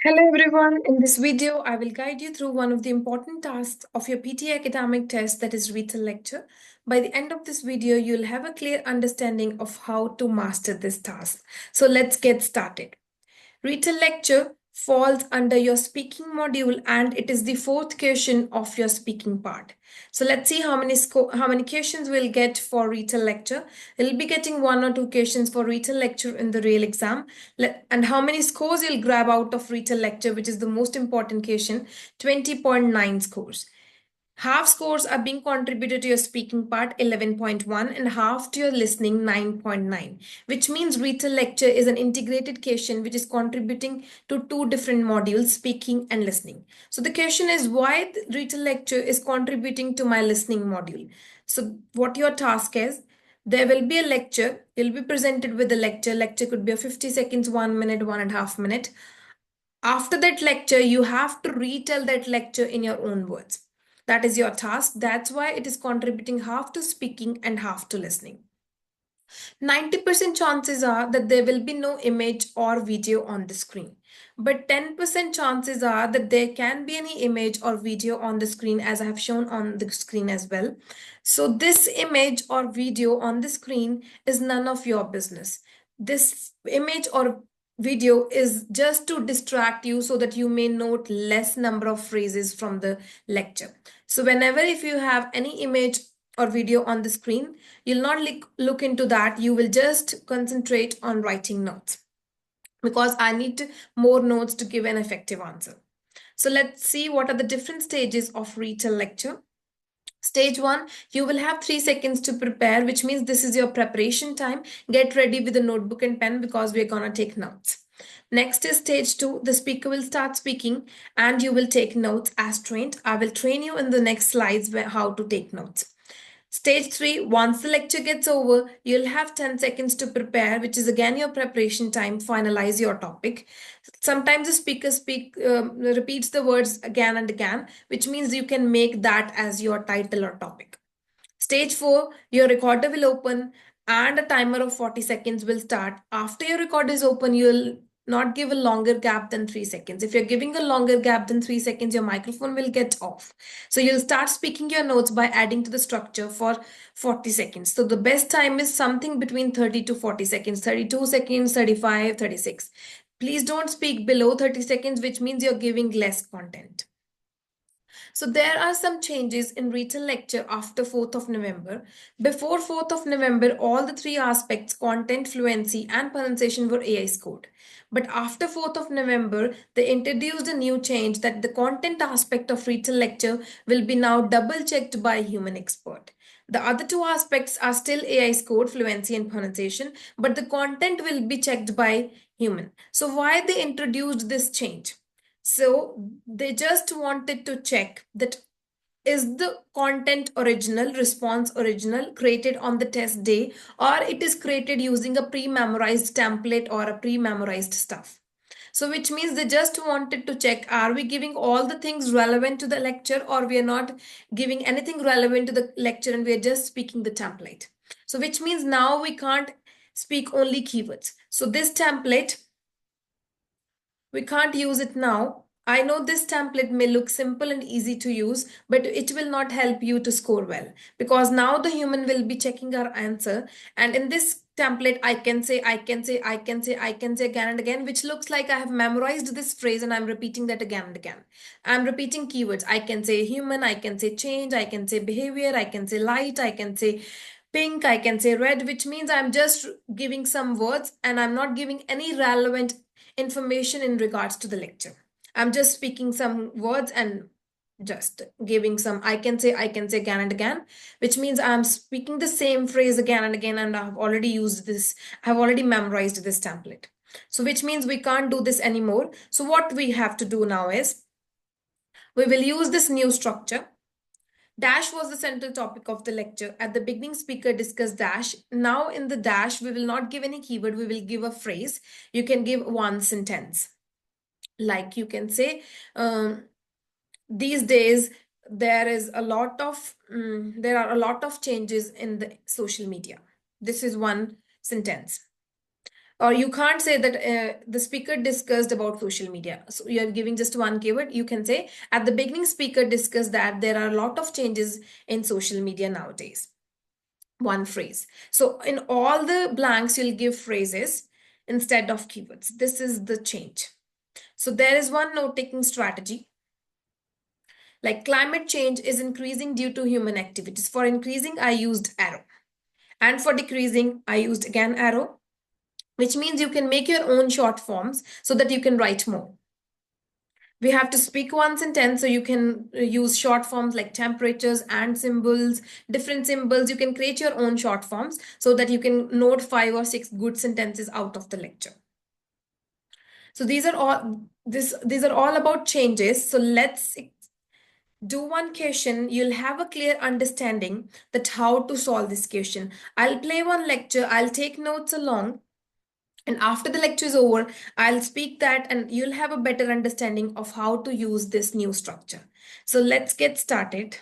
Hello everyone, in this video I will guide you through one of the important tasks of your PTE Academic test, that is Retell Lecture. By the end of this video you'll have a clear understanding of how to master this task. So let's get started. Retell Lecture falls under your speaking module and it is the fourth question of your speaking part. So let's see how many questions we'll get for Retell Lecture. We'll be getting 1 or 2 questions for Retell Lecture in the real exam. And how many scores you'll grab out of Retell Lecture, which is the most important question, 20.9 scores. Half scores are being contributed to your speaking part, 11.1, and half to your listening, 9.9, which means Retell Lecture is an integrated question which is contributing to two different modules, speaking and listening. So the question is why the Retell Lecture is contributing to my listening module. So what your task is, there will be a lecture, you'll be presented with a lecture. Lecture could be a 50 seconds, 1 minute, 1.5 minute. After that lecture, you have to retell that lecture in your own words. That is your task. That's why it is contributing half to speaking and half to listening. 90% chances are that there will be no image or video on the screen. But 10% chances are that there can be any image or video on the screen, as I have shown on the screen as well. So this image or video on the screen is none of your business. This image or video is just to distract you so that you may note less number of phrases from the lecture. So whenever if you have any image or video on the screen, you'll not look into that. You will just concentrate on writing notes because I need more notes to give an effective answer. So let's see what are the different stages of Retell Lecture. Stage 1, you will have 3 seconds to prepare, which means this is your preparation time. Get ready with a notebook and pen because we're going to take notes. Next is stage 2. The speaker will start speaking and you will take notes as trained. I will train you in the next slides how to take notes. Stage 3, once the lecture gets over, you'll have 10 seconds to prepare, which is again your preparation time. Finalize your topic. Sometimes the speaker repeats the words again and again, which means you can make that as your title or topic. Stage 4, your recorder will open and a timer of 40 seconds will start. After your recorder is open, you'll not give a longer gap than 3 seconds. If you're giving a longer gap than 3 seconds, your microphone will get off. So you'll start speaking your notes by adding to the structure for 40 seconds. So the best time is something between 30 to 40 seconds, 32 seconds, 35, 36. Please don't speak below 30 seconds, which means you're giving less content. So there are some changes in Retell Lecture after 4th of November. Before 4th of November, all the three aspects, content, fluency, and pronunciation were AI scored. But after 4th of November, they introduced a new change that the content aspect of Retell Lecture will be now double checked by a human expert. The other two aspects are still AI scored, fluency and pronunciation, but the content will be checked by human. So why they introduced this change? So they just wanted to check that is the content original, response original, created on the test day, or it is created using a pre-memorized template or a pre-memorized stuff. So which means they just wanted to check, are we giving all the things relevant to the lecture or we are not giving anything relevant to the lecture and we are just speaking the template. So which means now we can't speak only keywords. So this template, we can't use it now. I know this template may look simple and easy to use, but it will not help you to score well because now the human will be checking our answer. And in this template, I can say again and again, which looks like I have memorized this phrase and I'm repeating that again and again. I'm repeating keywords. I can say human, I can say change, I can say behavior, I can say light, I can say pink, I can say red, which means I'm just giving some words and I'm not giving any relevant information in regards to the lecture. I'm just speaking some words and just giving some I can say again and again, which means I'm speaking the same phrase again and again and I've already used this, I've already memorized this template. So which means we can't do this anymore. So what we have to do now is we will use this new structure. Dash was the central topic of the lecture. At the beginning, speaker discussed dash. Now in the dash, we will not give any keyword. We will give a phrase. You can give one sentence. Like you can say, these days, there are a lot of changes in the social media. This is one sentence. Or you can't say that the speaker discussed about social media. So you are giving just one keyword. You can say at the beginning, speaker discussed that there are a lot of changes in social media nowadays. One phrase. So in all the blanks, you'll give phrases instead of keywords. This is the change. So there is one note-taking strategy. Like climate change is increasing due to human activities. For increasing, I used arrow. And for decreasing, I used again arrow, which means you can make your own short forms so that you can write more. We have to speak one sentence, so you can use short forms like temperatures and symbols, different symbols. You can create your own short forms so that you can note 5 or 6 good sentences out of the lecture. So these are all about changes. So let's do one question. You'll have a clear understanding that how to solve this question. I'll play one lecture, I'll take notes along, and after the lecture is over, I'll speak that and you'll have a better understanding of how to use this new structure. So let's get started.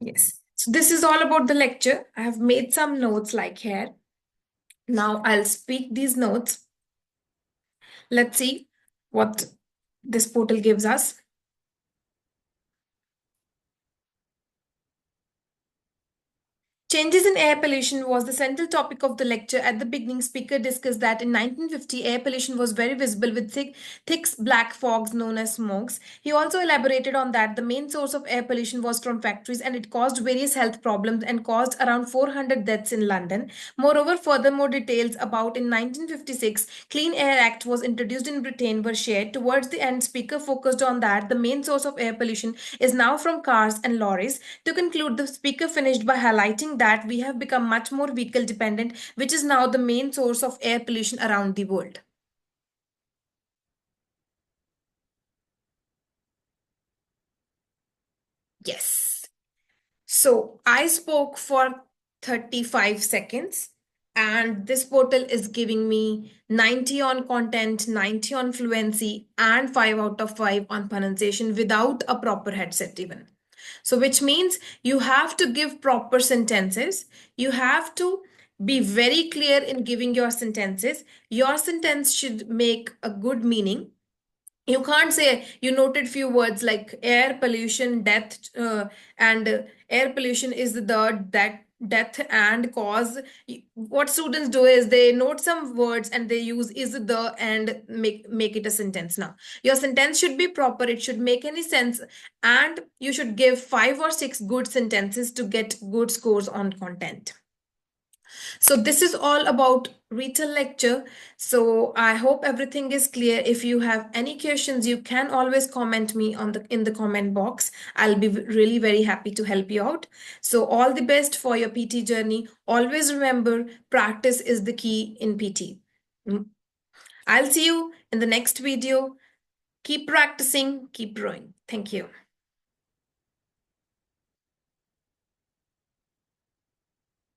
Yes. So this is all about the lecture. I have made some notes like here. Now I'll speak these notes. Let's see what this portal gives us. Changes in air pollution was the central topic of the lecture. At the beginning, speaker discussed that in 1950, air pollution was very visible with thick black fogs known as smokes. He also elaborated on that the main source of air pollution was from factories and it caused various health problems and caused around 400 deaths in London. Moreover, furthermore details about in 1956, Clean Air Act was introduced in Britain were shared. Towards the end, speaker focused on that the main source of air pollution is now from cars and lorries. To conclude, the speaker finished by highlighting that we have become much more vehicle dependent, which is now the main source of air pollution around the world. Yes. So I spoke for 35 seconds, and this portal is giving me 90 on content, 90 on fluency, and 5 out of 5 on pronunciation without a proper headset, even. So, which means you have to give proper sentences. You have to be very clear in giving your sentences. Your sentence should make a good meaning. You can't say you noted few words like air pollution, death, and air pollution is the that death and cause. What students do is they note some words and they use is the and make it a sentence. Now your sentence should be proper, it should make any sense, and you should give 5 or 6 good sentences to get good scores on content. So this is all about Retell Lecture. So I hope everything is clear. If you have any questions, you can always comment me on the in the comment box. I'll be really very happy to help you out. So all the best for your PT journey. Always remember, practice is the key in PT. Mm. I'll see you in the next video. Keep practicing, keep growing. Thank you.